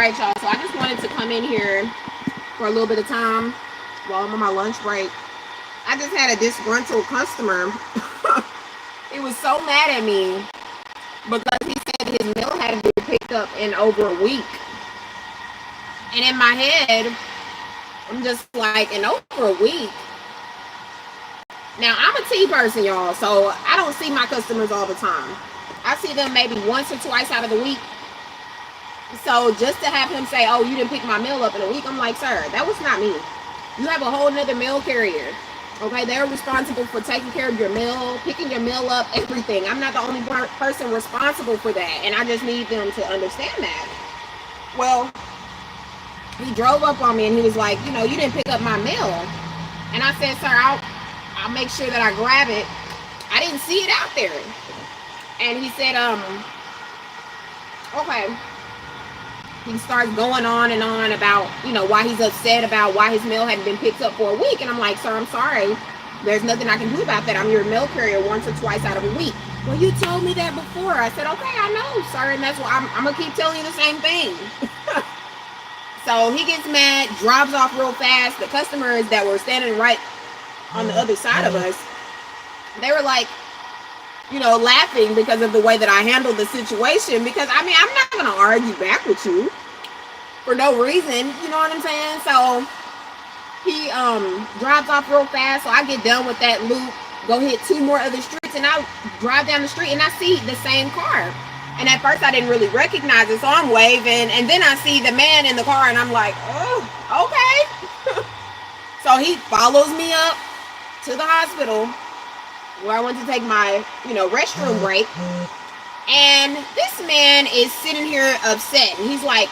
right, y'all. So I just wanted to come in here for a little bit of time while I'm on my lunch break. I just had a disgruntled customer. He was so mad at me because he said his mail hadn't been picked up in over a week. And in my head, I'm just like, in over a week? Now, I'm a tea person, y'all, so I don't see my customers all the time. I see them maybe once or twice out of the week. So just to have him say, oh, you didn't pick my mail up in a week, I'm like, sir, that was not me. You have a whole nother mail carrier. Okay, they're responsible for taking care of your mail, picking your mail up, everything. I'm not the only person responsible for that, and I just need them to understand that. Well, he drove up on me and he was like, you know, you didn't pick up my mail. And I said, sir, I'll make sure that I grab it. I didn't see it out there. And he said, okay. He starts going on and on about, you know, why he's upset about why his mail hadn't been picked up for a week. And I'm like, sir, I'm sorry. There's nothing I can do about that. I'm your mail carrier once or twice out of a week. Well, you told me that before. I said, okay, I know, sir. And that's why I'm going to keep telling you the same thing. So he gets mad, drives off real fast. The customers that were standing right on the other side of us, they were like, you know, laughing because of the way that I handled the situation. Because, I mean, I'm not going to argue back with you for no reason. You know what I'm saying? So he drives off real fast. So I get done with that loop, go hit 2 more other streets, and I drive down the street and I see the same car. And at first I didn't really recognize it, so I'm waving. And then I see the man in the car and I'm like, oh, okay. So he follows me up to the hospital where I went to take my, you know, restroom break. And this man is sitting here upset. And he's like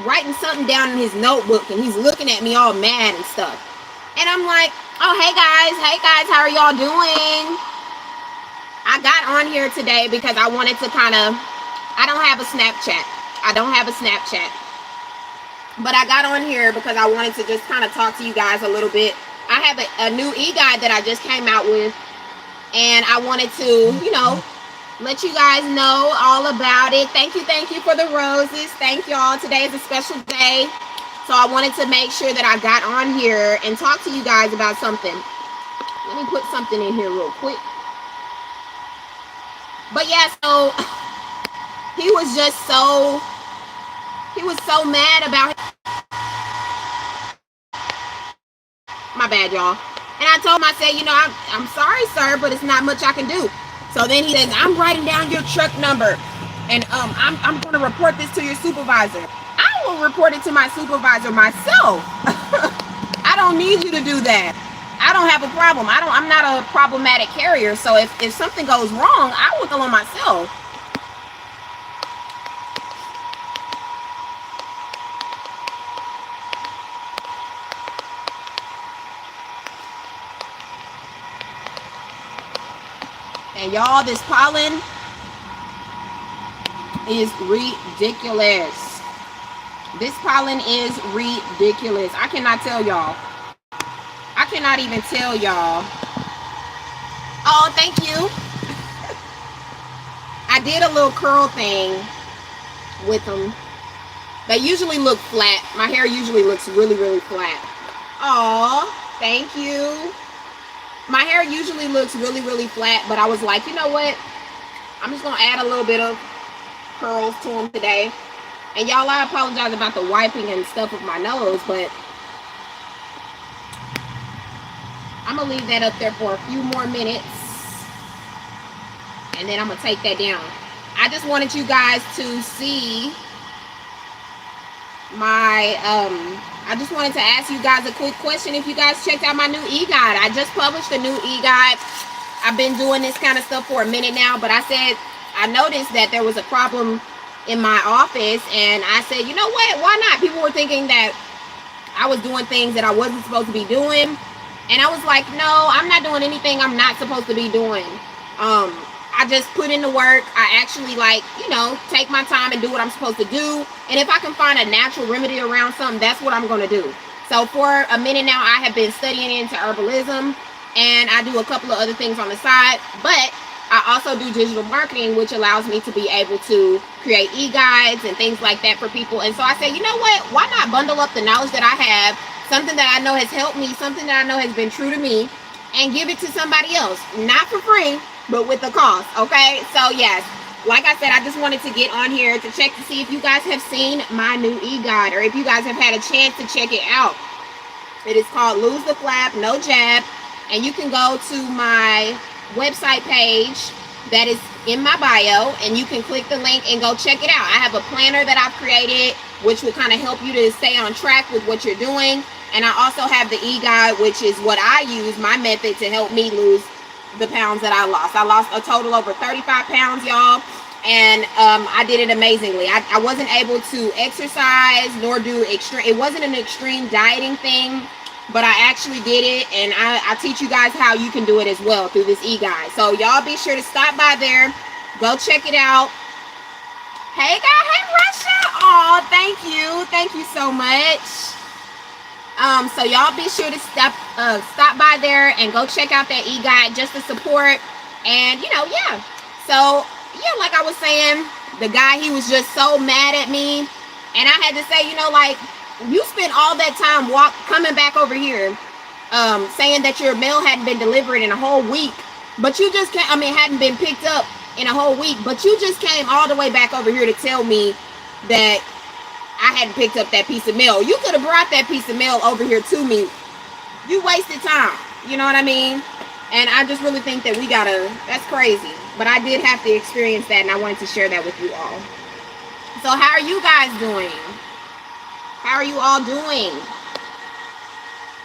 writing something down in his notebook. And he's looking at me all mad and stuff. And I'm like, oh, hey guys, how are y'all doing? I got on here today because I wanted to I don't have a Snapchat. But I got on here because I wanted to just kind of talk to you guys a little bit. I have a new e-guide that I just came out with. And I wanted to, you know, let you guys know all about it. Thank you for the roses. Thank y'all. Today is a special day. So I wanted to make sure that I got on here and talk to you guys about something. Let me put something in here real quick. But yeah, so he was so mad about it. My bad, y'all. And I told him, I said, you know, I'm sorry, sir, but it's not much I can do. So then he says, I'm writing down your truck number. And I'm going to report this to your supervisor. I will report it to my supervisor myself. I don't need you to do that. I don't have a problem. I'm not a problematic carrier. So if something goes wrong, I will go on myself. And y'all, this pollen is ridiculous. This pollen is ridiculous. I cannot tell y'all. I cannot even tell y'all. Oh, thank you. I did a little curl thing with them. They usually look flat. My hair usually looks really, really flat. Oh, thank you. My hair usually looks really, really flat, but I was like, you know what? I'm just going to add a little bit of curls to them today. And y'all, I apologize about the wiping and stuff of my nose, but I'm going to leave that up there for a few more minutes. And then I'm going to take that down. I just wanted you guys to see my, I just wanted to ask you guys a quick question. If you guys checked out my new e-guide, I just published a new e-guide. I've been doing this kind of stuff for a minute now, but I said, I noticed that there was a problem in my office, and I said, you know what, why not? People were thinking that I was doing things that I wasn't supposed to be doing, and I was like, no, I'm not doing anything I'm not supposed to be doing. I just put in the work. I actually, like, you know, take my time and do what I'm supposed to do. And if I can find a natural remedy around something, that's what I'm going to do. So for a minute now, I have been studying into herbalism, and I do a couple of other things on the side. But I also do digital marketing, which allows me to be able to create e-guides and things like that for people. And so I say, you know what? Why not bundle up the knowledge that I have, something that I know has helped me, something that I know has been true to me, and give it to somebody else, not for free, but with the cost. Okay, so yes, like I said, I just wanted to get on here to check to see if you guys have seen my new e-guide, or if you guys have had a chance to check it out. It is called Lose the Flab, No Jab, and you can go to my website page that is in my bio, and you can click the link and go check it out. I have a planner that I've created, which will kind of help you to stay on track with what you're doing. And I also have the e-guide, which is what I use, my method to help me lose the pounds that I lost. I lost a total over 35 pounds, y'all. And I did it amazingly. I wasn't able to exercise nor do extreme. It wasn't an extreme dieting thing, but I actually did it. And I teach you guys how you can do it as well through this e-guide. So y'all be sure to stop by there. Go check it out. Hey, guys. Hey, Russia. Oh, thank you. Thank you so much. So y'all be sure to stop by there and go check out that e-guide just to support. And, yeah. So, yeah, like I was saying, the guy, he was just so mad at me. And I had to say, like, you spent all that time coming back over here saying that your mail hadn't been delivered in a whole week. But you just hadn't been picked up in a whole week. But you just came all the way back over here to tell me that I hadn't picked up that piece of mail. You could have brought that piece of mail over here to me. You wasted time. You know what I mean? And I just really think that that's crazy. But I did have to experience that, and I wanted to share that with you all. So how are you guys doing? How are you all doing?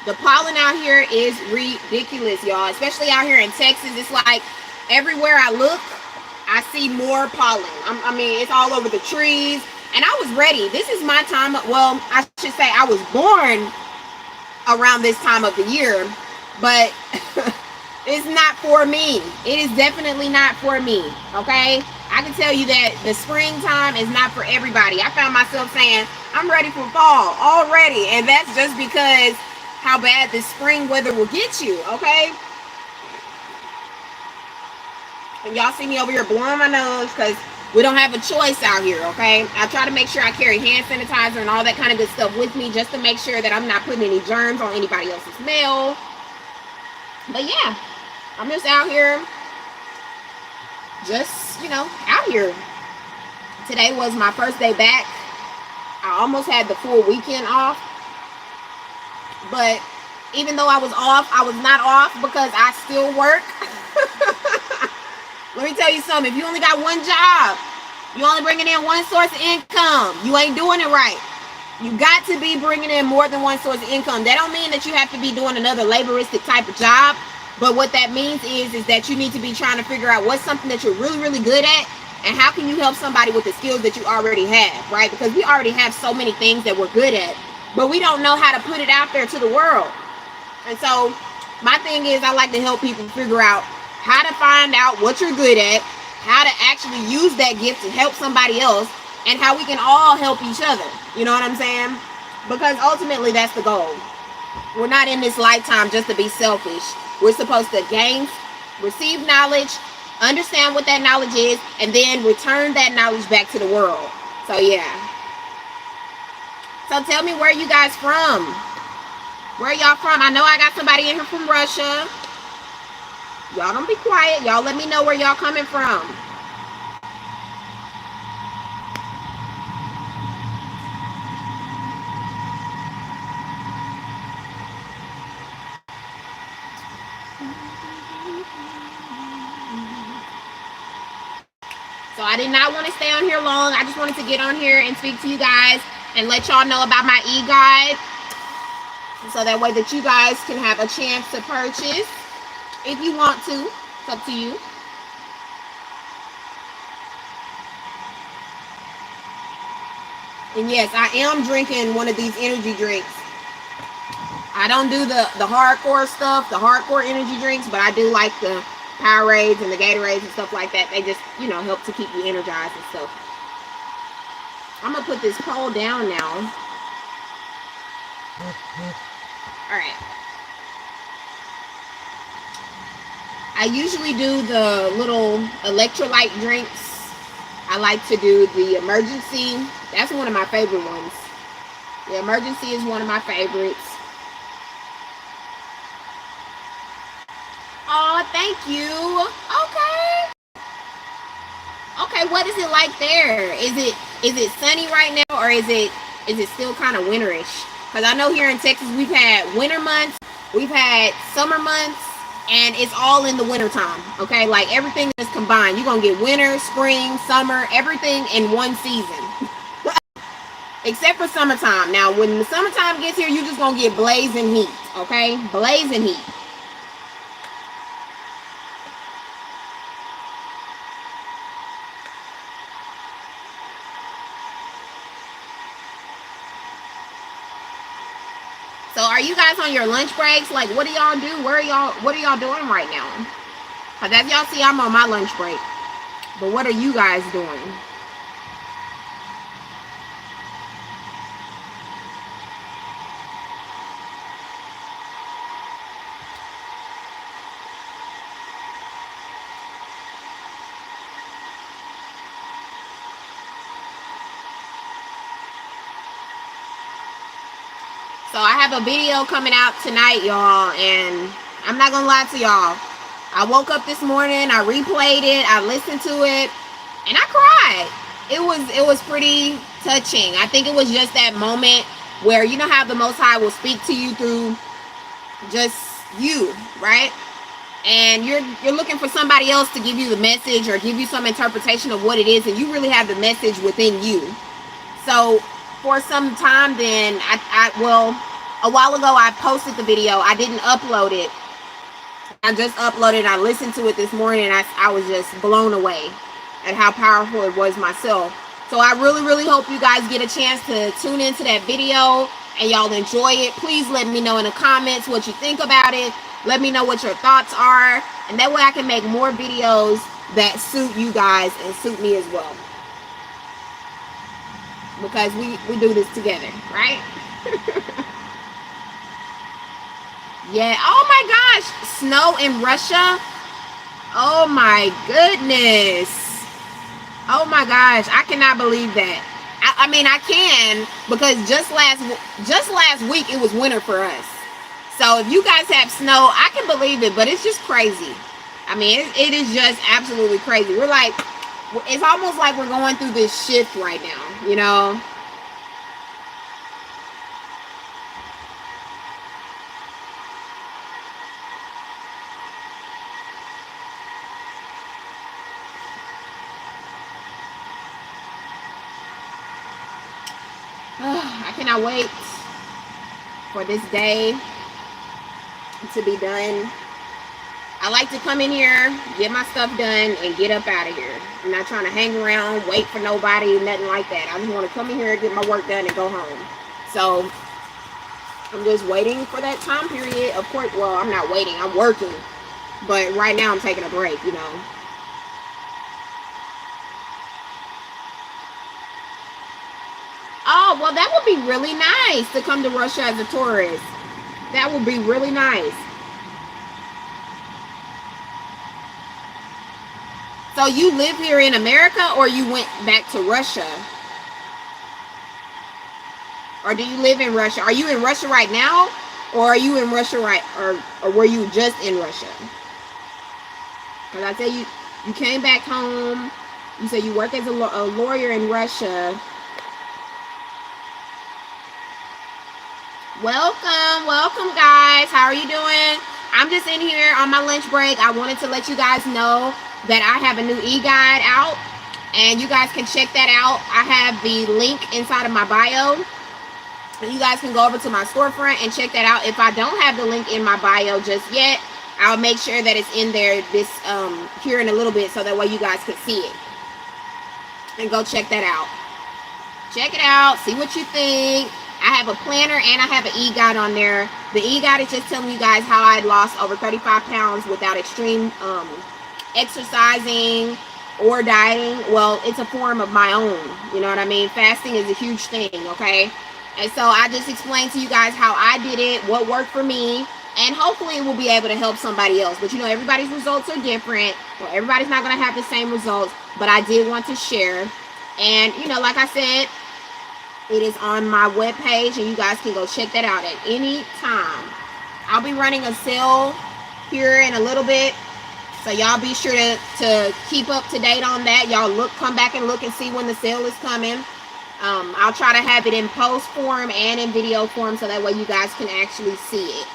The pollen out here is ridiculous, y'all. Especially out here in Texas. It's like everywhere I look, I see more pollen. It's all over the trees. And I was ready. This is my time. Well, I should say I was born around this time of the year. But it's not for me. It is definitely not for me. Okay? I can tell you that the springtime is not for everybody. I found myself saying, I'm ready for fall already. And that's just because how bad the spring weather will get you. Okay? And y'all see me over here blowing my nose because we don't have a choice out here, okay? I try to make sure I carry hand sanitizer and all that kind of good stuff with me just to make sure that I'm not putting any germs on anybody else's mail. But yeah, I'm just out here, out here. Today was my first day back. I almost had the full weekend off. But even though I was off, I was not off because I still work. Let me tell you something. If you only got one job, you only bringing in one source of income, you ain't doing it right. You got to be bringing in more than one source of income. That don't mean that you have to be doing another laboristic type of job. But what that means is that you need to be trying to figure out what's something that you're really, really good at. And how can you help somebody with the skills that you already have, right? Because we already have so many things that we're good at. But we don't know how to put it out there to the world. And so my thing is I like to help people figure out how to find out what you're good at, how to actually use that gift to help somebody else, and how we can all help each other. You know what I'm saying? Because ultimately that's the goal. We're not in this lifetime just to be selfish. We're supposed to receive knowledge, understand what that knowledge is, and then return that knowledge back to the world. So yeah. So tell me, where you guys from? Where y'all from? I know I got somebody in here from Russia. Y'all don't be quiet. Y'all let me know where y'all coming from. So I did not want to stay on here long. I just wanted to get on here and speak to you guys and let y'all know about my e-guide. So that way that you guys can have a chance to purchase if you want to. It's up to you. And yes, I am drinking one of these energy drinks. I don't do the hardcore stuff, the hardcore energy drinks, but I do like the Powerades and the Gatorades and stuff like that. They just, help to keep you energized and stuff. I'm going to put this pole down now. All right. I usually do the little electrolyte drinks. I like to do the emergency. That's one of my favorite ones. The emergency is one of my favorites. Oh, thank you. Okay. Okay, what is it like there? Is it sunny right now, or is it still kind of winterish? Because I know here in Texas we've had winter months, we've had summer months, and it's all in the winter time. Okay, like everything is combined. You're gonna get winter, spring, summer, everything in one season. Except for summertime. Now, when the summertime gets here, you're just gonna get blazing heat. Okay, blazing heat. So are you guys on your lunch breaks? Like, what do y'all do? What are y'all doing right now? Because as y'all see, I'm on my lunch break. But what are you guys doing? So I have a video coming out tonight, y'all, and I'm not gonna lie to y'all. I woke up this morning, I replayed it, I listened to it, and I cried. It was pretty touching. I think it was just that moment where, you know how the Most High will speak to you through just you, right? And you're looking for somebody else to give you the message or give you some interpretation of what it is, and you really have the message within you. So for some time then, well, a while ago I posted the video. I didn't upload it. I just uploaded it. I listened to it this morning, and I was just blown away at how powerful it was myself. So I really, really hope you guys get a chance to tune into that video and y'all enjoy it. Please let me know in the comments what you think about it. Let me know what your thoughts are, and that way I can make more videos that suit you guys and suit me as well. Because we do this together, right? Yeah. Oh my gosh, snow in Russia. Oh my goodness. Oh my gosh, I cannot believe that. I mean, I can, because just last week it was winter for us. So if you guys have snow, I can believe it, but it's just crazy. I mean, it is just absolutely crazy. We're like, it's almost like we're going through this shift right now, you know? I cannot wait for this day to be done. I like to come in here, get my stuff done, and get up out of here. I'm not trying to hang around, wait for nobody, nothing like that. I just want to come in here, get my work done, and go home. So I'm just waiting for that time period. Of course, well, I'm not waiting, I'm working. But right now I'm taking a break, you know. Oh, well, that would be really nice to come to Russia as a tourist. That would be really nice. So you live here in America, or you went back to Russia? Or do you live in Russia? Are you in Russia right now? Or are you in Russia or were you just in Russia? Because I tell you, you came back home. You said you work as a lawyer in Russia. Welcome guys. How are you doing? I'm just in here on my lunch break. I wanted to let you guys know that I have a new e-guide out, and you guys can check that out. I have the link inside of my bio, and you guys can go over to my storefront and check that out. If I don't have the link in my bio just yet, I'll make sure that it's in there here in a little bit, so that way you guys can see it. And go check that out. Check it out. See what you think. I have a planner and I have an e-guide on there. The e-guide is just telling you guys how I lost over 35 pounds without extreme exercising or dieting. Well, it's a form of my own. You know what I mean? Fasting is a huge thing, okay? And so I just explained to you guys how I did it, what worked for me, and hopefully it will be able to help somebody else. But everybody's results are different, or everybody's not going to have the same results, but I did want to share. And like I said, it is on my webpage, and you guys can go check that out at any time. I'll be running a sale here in a little bit, so y'all be sure to keep up to date on that. Y'all come back and look and see when the sale is coming. I'll try to have it in post form and in video form, so that way you guys can actually see it.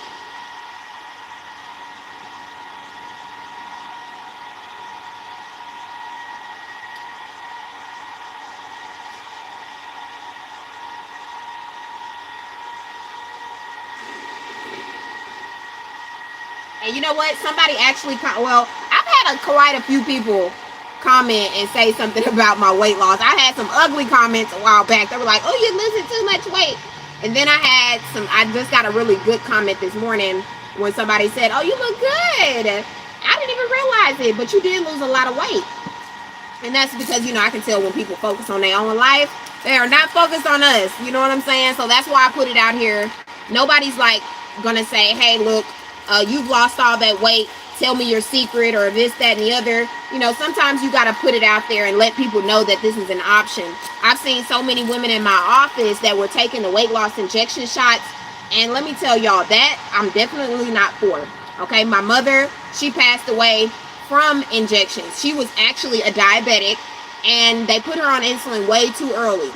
And you know what? Somebody actually, I've had quite a few people comment and say something about my weight loss. I had some ugly comments a while back. They were like, "Oh, you're losing too much weight." And then I just got a really good comment this morning when somebody said, "Oh, you look good. I didn't even realize it, but you did lose a lot of weight." And that's because, I can tell when people focus on their own life, they are not focused on us. You know what I'm saying? So that's why I put it out here. Nobody's like going to say, "Hey, look, you've lost all that weight. Tell me your secret," or this, that, and the other. Sometimes you got to put it out there and let people know that this is an option. I've seen so many women in my office that were taking the weight loss injection shots. And let me tell y'all that I'm definitely not for. Okay, my mother, she passed away from injections. She was actually a diabetic, and they put her on insulin way too early.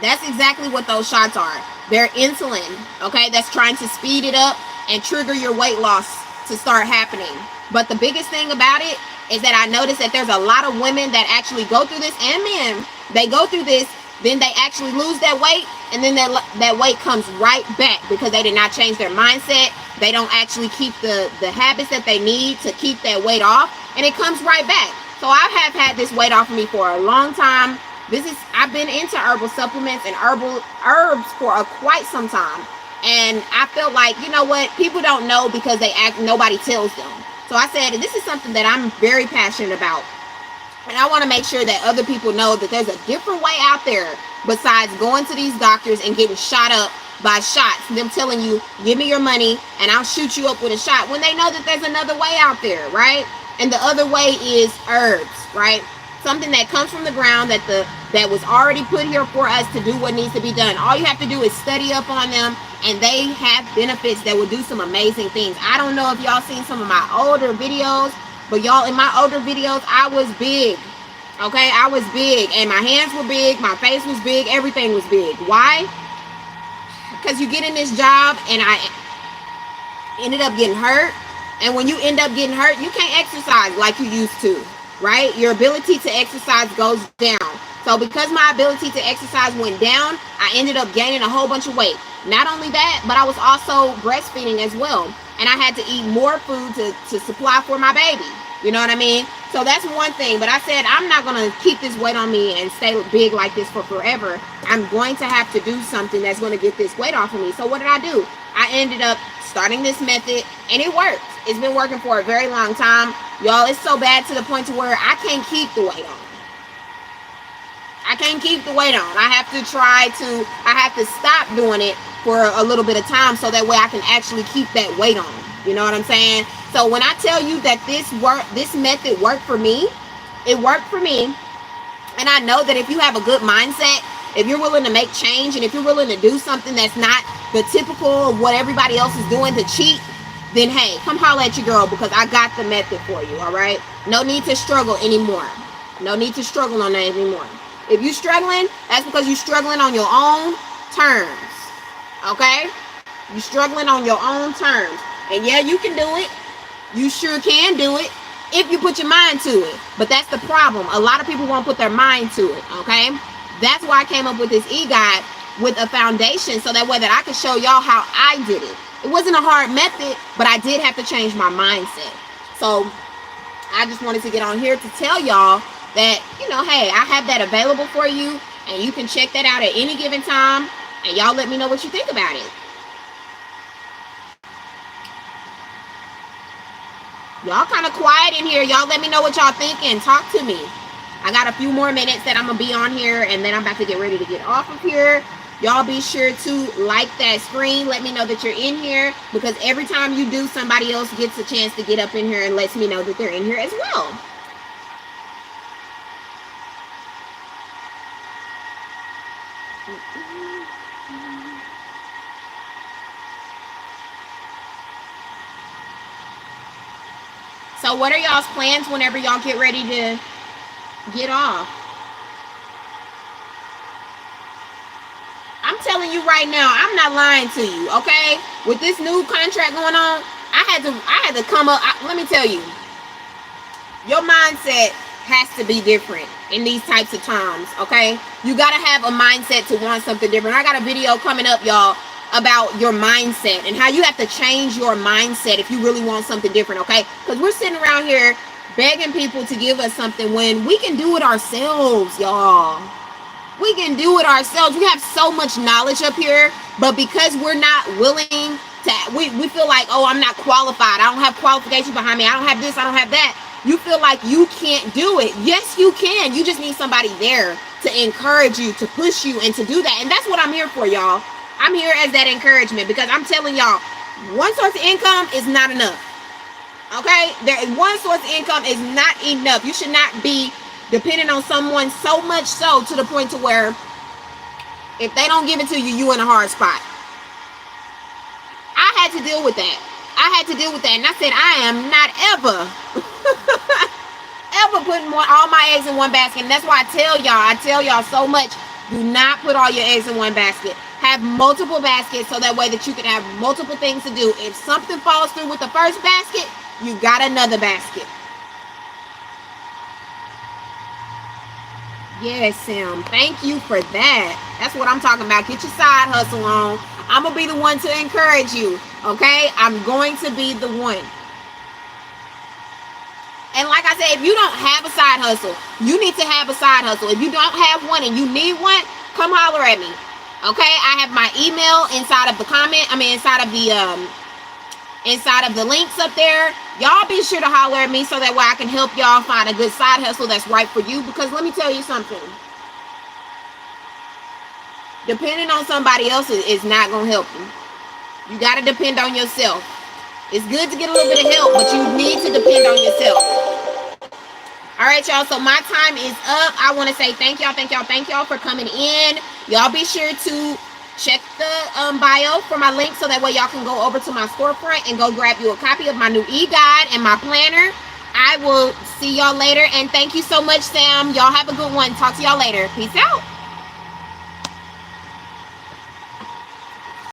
That's exactly what those shots are. They're insulin, okay, that's trying to speed it up and trigger your weight loss to start happening. But the biggest thing about it is that I noticed that there's a lot of women that actually go through this, and men, they go through this, then they actually lose that weight, and then that weight comes right back because they did not change their mindset. They don't actually keep the habits that they need to keep that weight off, and it comes right back. So I have had this weight off of me for a long time. I've been into herbal supplements and herbs for quite some time. And I felt like, people don't know because nobody tells them. So I said, this is something that I'm very passionate about. And I want to make sure that other people know that there's a different way out there besides going to these doctors and getting shot up by shots. Them telling you, "Give me your money and I'll shoot you up with a shot," when they know that there's another way out there, right? And the other way is herbs, right? Something that comes from the ground that was already put here for us to do what needs to be done. All you have to do is study up on them, and they have benefits that will do some amazing things. I don't know if y'all seen some of my older videos, but y'all, in my older videos, I was big. Okay, I was big, and my hands were big, my face was big, everything was big. Why? Because you get in this job, and I ended up getting hurt. And when you end up getting hurt, you can't exercise like you used to, right? Your ability to exercise goes down. So because my ability to exercise went down, I ended up gaining a whole bunch of weight. Not only that, but I was also breastfeeding as well. And I had to eat more food to supply for my baby. You know what I mean? So that's one thing. But I said, I'm not going to keep this weight on me and stay big like this for forever. I'm going to have to do something that's going to get this weight off of me. So what did I do? I ended up starting this method, and it worked. It's been working for a very long time. Y'all, it's so bad to the point to where I can't keep the weight on. I can't keep the weight on. I have to stop doing it for a little bit of time so that way I can actually keep that weight on. You know what I'm saying? So when I tell you that this method worked for me, it worked for me. And I know that if you have a good mindset, if you're willing to make change, and if you're willing to do something that's not the typical of what everybody else is doing to cheat, then hey, come holler at your girl, because I got the method for you, all right? No need to struggle anymore. No need to struggle on that anymore. If you're struggling, that's because you're struggling on your own terms, okay? You're struggling on your own terms. And yeah, you can do it. You sure can do it if you put your mind to it. But that's the problem. A lot of people won't put their mind to it, okay? That's why I came up with this e-guide with a foundation, so that way that I could show y'all how I did it. It wasn't a hard method, but I did have to change my mindset. So I just wanted to get on here to tell y'all that, hey, I have that available for you, and you can check that out at any given time, and y'all let me know what you think about it. Y'all kind of quiet in here. Y'all let me know what y'all thinking. Talk to me. I got a few more minutes that I'm going to be on here, and then I'm about to get ready to get off of here. Y'all be sure to like that screen. Let me know that you're in here, because every time you do, somebody else gets a chance to get up in here and lets me know that they're in here as well. So what are y'all's plans whenever y'all get ready to get off? I'm telling you right now, I'm not lying to you, okay? With this new contract going on, I had to come up. Let me tell you, your mindset has to be different in these types of times, okay? You got to have a mindset to want something different. I got a video coming up, y'all, about your mindset and how you have to change your mindset if you really want something different, okay? Because we're sitting around here begging people to give us something when we can do it ourselves, y'all. We can do it ourselves. We have so much knowledge up here, but because we're not willing to, we feel like, oh, I'm not qualified. I don't have qualification behind me. I don't have this. I don't have that. You feel like you can't do it. Yes, you can. You just need somebody there to encourage you, to push you, and to do that. And that's what I'm here for, y'all. I'm here as that encouragement, because I'm telling y'all, one source of income is not enough. Okay? One source of income is not enough. You should not be depending on someone so much so to the point to where if they don't give it to you, you in a hard spot. I had to deal with that. And I said, I am not ever putting all my eggs in one basket. And that's why I tell y'all so much, do not put all your eggs in one basket. Have multiple baskets, so that way that you can have multiple things to do. If something falls through with the first basket, you got another basket. Yes, Sam. Thank you for that. That's what I'm talking about. Get your side hustle on. I'm going to be the one to encourage you. Okay? I'm going to be the one. And like I said, if you don't have a side hustle, you need to have a side hustle. If you don't have one and you need one, come holler at me. Okay? I have my email inside of the inside of the links up there. Y'all be sure to holler at me so that way I can help y'all find a good side hustle that's right for you. Because let me tell you something. Depending on somebody else is not going to help you. You got to depend on yourself. It's good to get a little bit of help, but you need to depend on yourself. All right, y'all. So my time is up. I want to say thank y'all for coming in. Y'all be sure to check the bio for my link so that way y'all can go over to my storefront and go grab you a copy of my new e-guide and my planner. I will see y'all later, and thank you so much, Sam. Y'all have a good one. Talk to y'all later. Peace out.